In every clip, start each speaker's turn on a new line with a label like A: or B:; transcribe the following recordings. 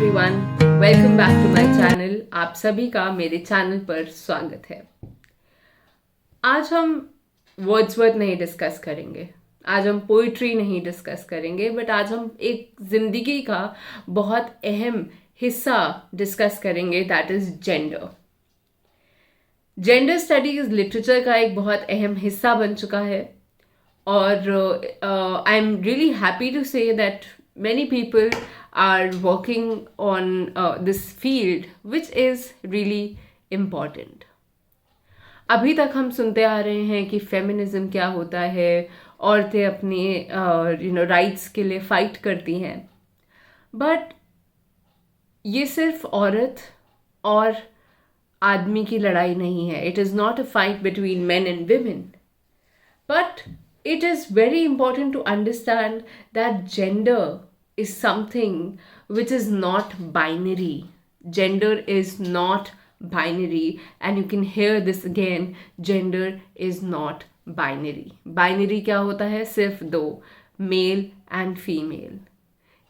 A: Everyone, welcome back to my channel. आप सभी का मेरे चैनल पर स्वागत है। आज हम वर्ड्सवर्थ नहीं डिस्कस करेंगे, आज हम पोइट्री नहीं डिस्कस करेंगे, बट आज हम एक जिंदगी का बहुत अहम हिस्सा डिस्कस करेंगे, that is gender. Gender studies literature का एक बहुत अहम हिस्सा बन चुका है और I am really happy to say that many people are working on this field, which is really important. अभी तक हम सुनते आ रहे हैं कि फेमिनिज्म क्या होता है, औरतें अपनी राइट्स के लिए फाइट करती हैं, बट ये सिर्फ औरत और आदमी की लड़ाई नहीं है. It is not a fight between men and women, but it is very important to understand that gender is something which is not binary. Gender is not binary, and you can hear this again. Gender is not binary. Binary क्या होता है? सिर्फ दो, male and female.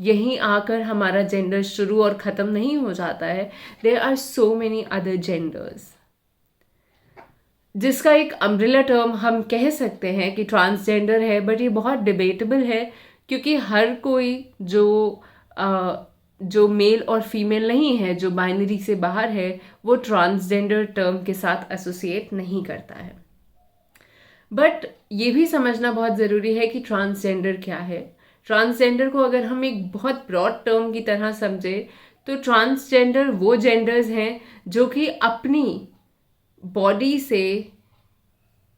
A: यहीं आकर हमारा gender शुरू और ख़त्म नहीं हो जाता है. There are so many other genders. जिसका एक अम्ब्रेला टर्म हम कह सकते हैं कि ट्रांसजेंडर है, बट ये बहुत डिबेटेबल है क्योंकि हर कोई जो मेल और फीमेल नहीं है, जो बाइनरी से बाहर है, वो ट्रांसजेंडर टर्म के साथ एसोसिएट नहीं करता है. बट ये भी समझना बहुत ज़रूरी है कि ट्रांसजेंडर क्या है. ट्रांसजेंडर को अगर हम एक बहुत ब्रॉड टर्म की तरह समझें तो ट्रांसजेंडर वो जेंडर्स हैं जो कि अपनी बॉडी से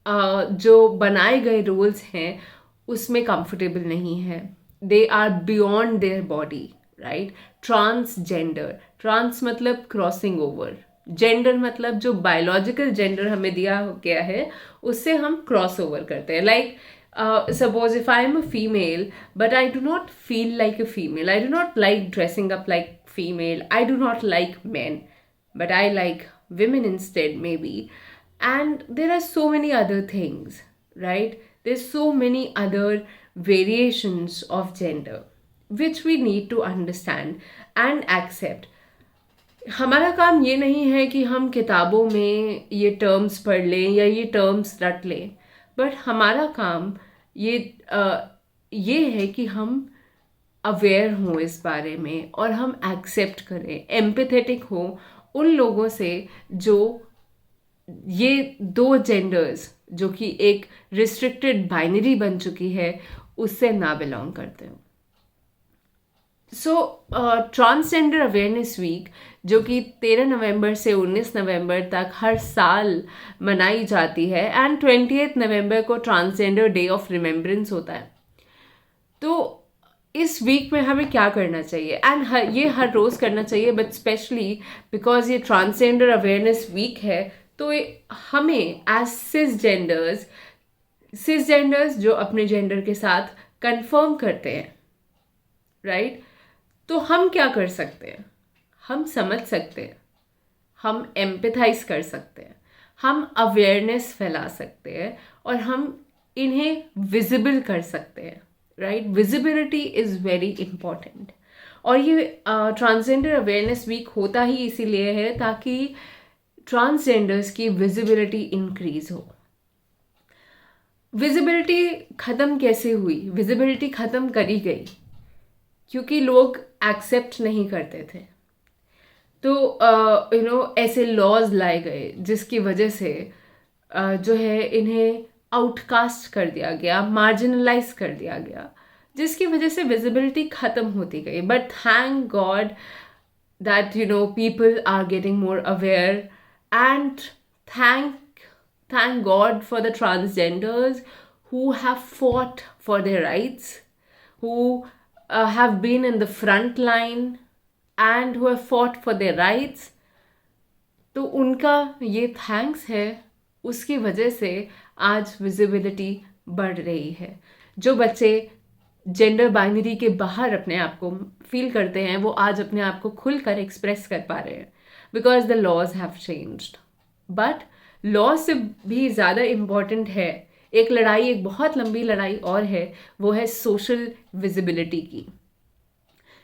A: जो बनाए गए रोल्स हैं उसमें कंफर्टेबल नहीं है. They are beyond their body, right. Transgender, trans मतलब क्रॉसिंग ओवर, जेंडर मतलब जो बायोलॉजिकल जेंडर हमें दिया गया है उससे हम क्रॉस ओवर करते हैं. Like suppose if I am a female but I do not feel like a female, I do not like dressing up like female, I do not like men but I like women instead maybe, and there are so many other things, right. There's so many other variations of gender which we need to understand and accept. हमारा काम ये नहीं है कि हम किताबों में ये टर्म्स पढ़ लें या ये टर्म्स रट लें, बट हमारा काम ये है कि हम अवेयर हों इस बारे में और हम एक्सेप्ट करें, एम्पैथेटिक हों उन लोगों से जो ये दो जेंडर्स जो कि एक रिस्ट्रिक्टेड बाइनरी बन चुकी है उससे ना बिलोंग करते हो. सो ट्रांसजेंडर अवेयरनेस वीक जो कि 13 नवंबर से 19 नवंबर तक हर साल मनाई जाती है, एंड 28 नवंबर को ट्रांसजेंडर डे ऑफ रिमेम्बरेंस होता है. तो इस वीक में हमें क्या करना चाहिए, एंड ये हर रोज़ करना चाहिए, बट स्पेशली बिकॉज ये ट्रांसजेंडर अवेयरनेस वीक है तो हमें एज सिसजेंडर्स जो अपने जेंडर के साथ कंफर्म करते हैं, राइट. तो हम क्या कर सकते हैं? हम समझ सकते हैं, हम एम्पैथाइज कर सकते हैं, हम अवेयरनेस फैला सकते हैं और हम इन्हें विजिबल कर सकते हैं, right. Visibility is very important. और ये ट्रांसजेंडर अवेयरनेस वीक होता ही इसीलिए है ताकि ट्रांसजेंडर्स की विजिबिलिटी इंक्रीज हो. विजिबिलिटी ख़त्म कैसे हुई? विजिबिलिटी ख़त्म करी गई क्योंकि लोग एक्सेप्ट नहीं करते थे. तो ऐसे लॉज लाए गए जिसकी वजह से जो है इन्हें आउटकास्ट कर दिया गया, मार्जिनलाइज कर दिया गया, जिसकी वजह से विजिबिलिटी ख़त्म होती गई. But thank God that people are getting more aware, and thank God for the transgenders who have fought for their rights, who have been in the front line and who have fought for their rights. तो उनका ये thanks है, उसकी वजह से आज visibility बढ़ रही है. जो बच्चे जेंडर बाइनरी के बाहर अपने आप को फील करते हैं वो आज अपने आप को खुलकर एक्सप्रेस कर पा रहे हैं because the laws have changed. But law से भी ज़्यादा इम्पॉर्टेंट है एक लड़ाई, एक बहुत लंबी लड़ाई और है, वो है सोशल विजिबिलिटी की.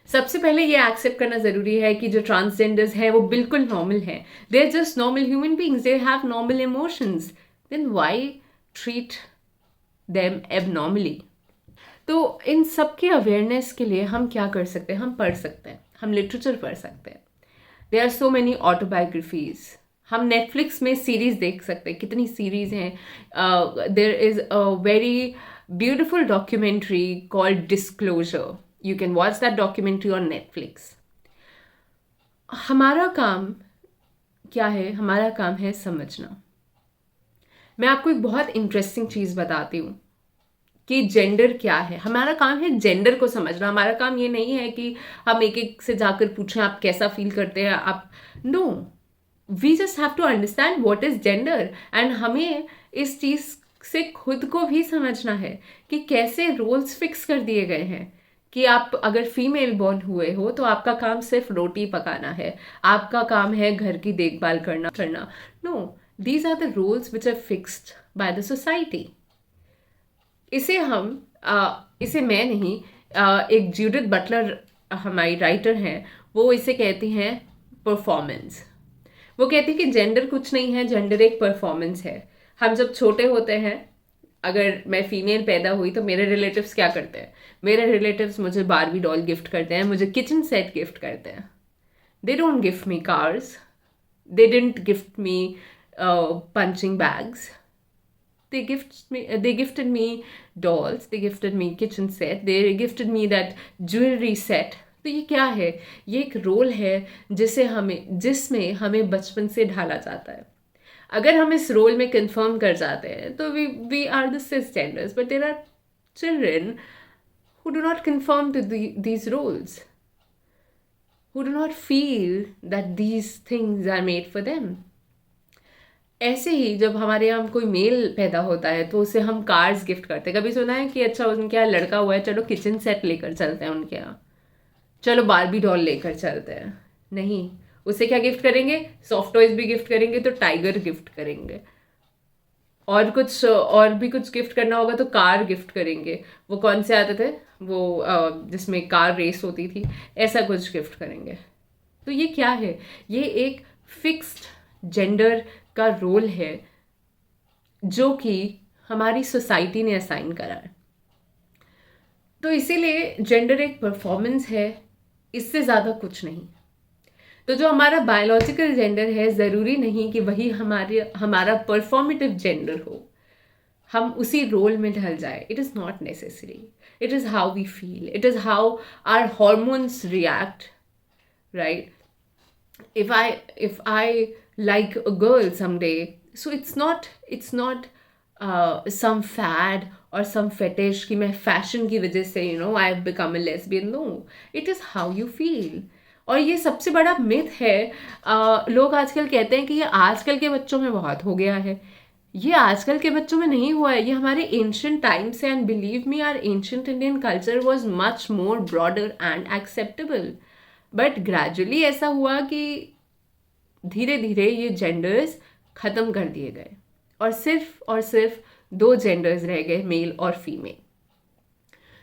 A: सबसे पहले ये एक्सेप्ट करना ज़रूरी है कि जो ट्रांसजेंडर्स हैं वो बिल्कुल नॉर्मल हैं. They are just normal human beings, they have normal emotions. Then why treat them abnormally? तो इन सब के अवेयरनेस के लिए हम क्या कर सकते हैं? हम पढ़ सकते हैं, हम लिटरेचर पढ़ सकते हैं. There are so many autobiographies. हम नेटफ्लिक्स में सीरीज देख सकते हैं, कितनी सीरीज हैं. There is a very beautiful documentary called disclosure. You can watch that documentary on Netflix. हमारा काम क्या है? हमारा काम है समझना. मैं आपको एक बहुत इंटरेस्टिंग चीज़ बताती हूँ कि जेंडर क्या है. हमारा काम है जेंडर को समझना. हमारा काम ये नहीं है कि हम एक एक से जाकर पूछें आप कैसा फील करते हैं. आप no, we just have to understand what is gender. And हमें इस चीज़ से खुद को भी समझना है कि कैसे रोल्स फिक्स कर दिए गए हैं कि आप अगर फीमेल बॉर्न हुए हो तो आपका काम सिर्फ रोटी पकाना है, आपका काम है घर की देखभाल करना. No, these are the roles which are fixed by the society. इसे मैं नहीं, एक जूडिथ बटलर हमारी राइटर हैं, वो इसे कहती हैं परफॉर्मेंस. वो कहती है कि जेंडर कुछ नहीं है, जेंडर एक परफॉर्मेंस है. हम जब छोटे होते हैं, अगर मैं फीमेल पैदा हुई तो मेरे रिलेटिव्स क्या करते हैं? मेरे रिलेटिव्स मुझे बारबी डॉल गिफ्ट करते हैं, मुझे किचन सेट गिफ्ट करते हैं. They don't gift me cars, they didn't gift me punching bags. They gifted me dolls, they gifted me kitchen set, they gifted me that jewelry set. तो ये क्या है? ये एक रोल है जिसमें हमें बचपन से ढाला जाता है. अगर हम इस रोल में कंफर्म कर जाते हैं तो we are the cisgenders, but there are children who do not conform to these roles, who do not feel that these things are made for them. ऐसे ही जब हमारे यहाँ कोई मेल पैदा होता है तो उसे हम कार्स गिफ्ट करते हैं. कभी सुना है कि अच्छा उनके यहाँ लड़का हुआ है, चलो किचन सेट लेकर चलते हैं उनके यहाँ, चलो बारबी डॉल लेकर चलते हैं? नहीं, उसे क्या गिफ्ट करेंगे? सॉफ्ट टॉयज भी गिफ्ट करेंगे तो टाइगर गिफ्ट करेंगे, और भी कुछ गिफ्ट करना होगा तो कार गिफ्ट करेंगे. वो कौन से आते थे, वो जिसमें कार रेस होती थी, ऐसा कुछ गिफ्ट करेंगे. तो ये क्या है? ये एक फिक्स्ड जेंडर का रोल है जो कि हमारी सोसाइटी ने असाइन करा है. तो इसीलिए जेंडर एक परफॉर्मेंस है, इससे ज़्यादा कुछ नहीं. तो जो हमारा बायोलॉजिकल जेंडर है, ज़रूरी नहीं कि वही हमारा परफॉर्मेटिव जेंडर हो, हम उसी रोल में ढल जाए. It is not necessary. It is how we feel, it is how our hormones react, right? If I like a girl someday, so it's not some fad or some fetish कि मैं fashion की वजह से I have become a lesbian. No, it is how you feel. और ये सबसे बड़ा myth है. लोग आजकल कहते हैं कि ये आजकल के बच्चों में बहुत हो गया है. ये आजकल के बच्चों में नहीं हुआ है, ये हमारे एंशियंट टाइम से. And believe me, our ancient Indian culture was much more broader and acceptable. But gradually ऐसा हुआ कि धीरे धीरे ये जेंडर्स ख़त्म कर दिए गए और सिर्फ 2 जेंडर्स रह गए, मेल और फीमेल.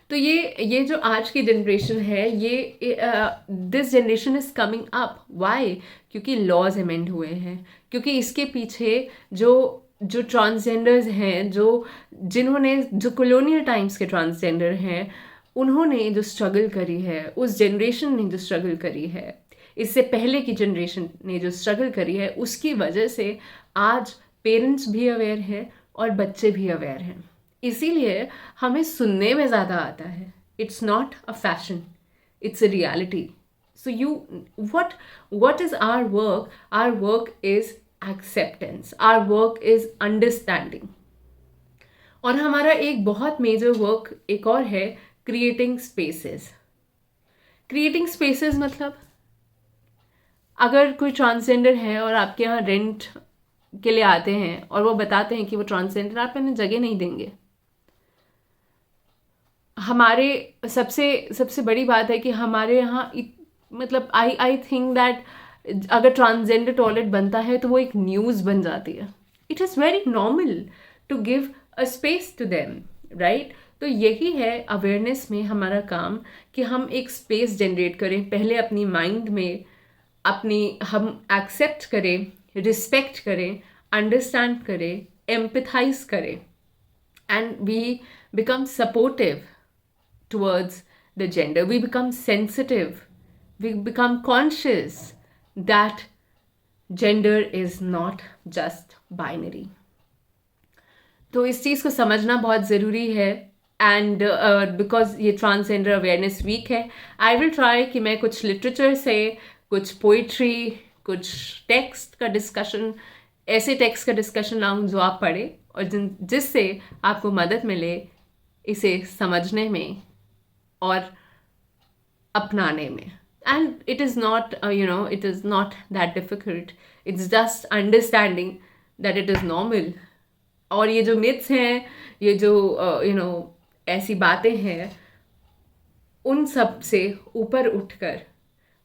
A: तो ये जो आज की जनरेशन है, ये this generation is coming up. Why? क्योंकि लॉज अमेंड हुए हैं, क्योंकि इसके पीछे जो ट्रांसजेंडर्स हैं, जो कॉलोनियल टाइम्स के ट्रांसजेंडर हैं, उन्होंने जो स्ट्रगल करी है, उस जनरेशन ने जो स्ट्रगल करी है, इससे पहले की जनरेशन ने जो स्ट्रगल करी है, उसकी वजह से आज पेरेंट्स भी अवेयर हैं और बच्चे भी अवेयर हैं. इसीलिए हमें सुनने में ज़्यादा आता है. It's not a fashion, it's a reality. So what is our work? Our work is acceptance. Our work is understanding. और हमारा एक बहुत मेजर वर्क एक और है, क्रिएटिंग स्पेसेस. क्रिएटिंग स्पेसेस मतलब अगर कोई ट्रांसजेंडर है और आपके यहाँ रेंट के लिए आते हैं और वो बताते हैं कि वो ट्रांसजेंडर, आप उन्हें जगह नहीं देंगे. हमारे सबसे बड़ी बात है कि हमारे यहाँ मतलब आई थिंक दैट अगर ट्रांसजेंडर टॉयलेट बनता है तो वो एक न्यूज़ बन जाती है. It is very normal to give a space to them. Right? तो यही है अवेयरनेस में हमारा काम, कि हम एक स्पेस जनरेट करें पहले अपनी माइंड में, हम एक्सेप्ट करें, रिस्पेक्ट करें, अंडरस्टैंड करें, एम्पथाइज करें, and we become supportive towards the gender. We become sensitive. We become conscious that gender is not just binary. तो इस चीज़ को समझना बहुत ज़रूरी है. एंड बिकॉज ये ट्रांसजेंडर अवेयरनेस वीक है, आई विल ट्राई कि मैं कुछ लिटरेचर से, कुछ पोइट्री, कुछ टेक्स्ट का डिस्कशन, ऐसे टेक्स्ट का डिस्कशन लाऊं जो आप पढ़ें और जिससे आपको मदद मिले इसे समझने में और अपनाने में. And it is not it is not that difficult. It's just understanding that it is normal. और ये जो मिथ्स हैं, ये जो ऐसी बातें हैं, उन सब से ऊपर उठकर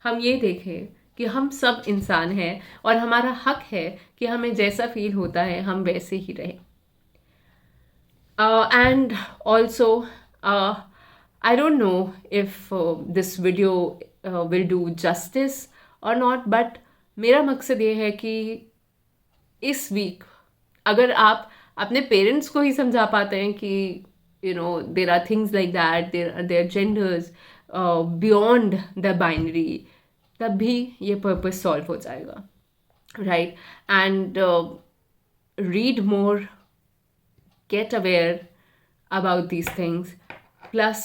A: हम ये देखें कि हम सब इंसान हैं और हमारा हक है कि हमें जैसा फील होता है हम वैसे ही रहें. And also I don't know if this video will do justice और नॉट, बट मेरा मकसद ये है कि इस वीक अगर आप अपने पेरेंट्स को ही समझा पाते हैं कि there are things like that, there are genders beyond the binary, तब भी ये पर्पस सॉल्व हो जाएगा, right? And read more, get aware about these things, plus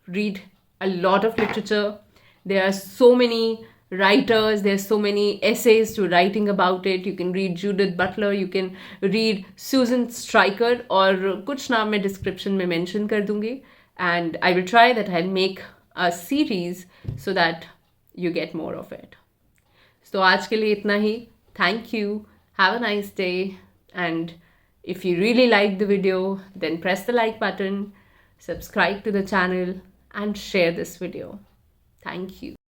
A: read a lot of literature. There are so many writers, there's so many essays to writing about it. You can read Judith Butler, you can read Susan Stryker, और कुछ नाम मैं description में mention कर दूंगी. And I will try that I'll make a series so that you get more of it. So आज के लिए इतना ही. Thank you. Have a nice day. And if you really like the video, then press the like button, subscribe to the channel, and share this video. Thank you.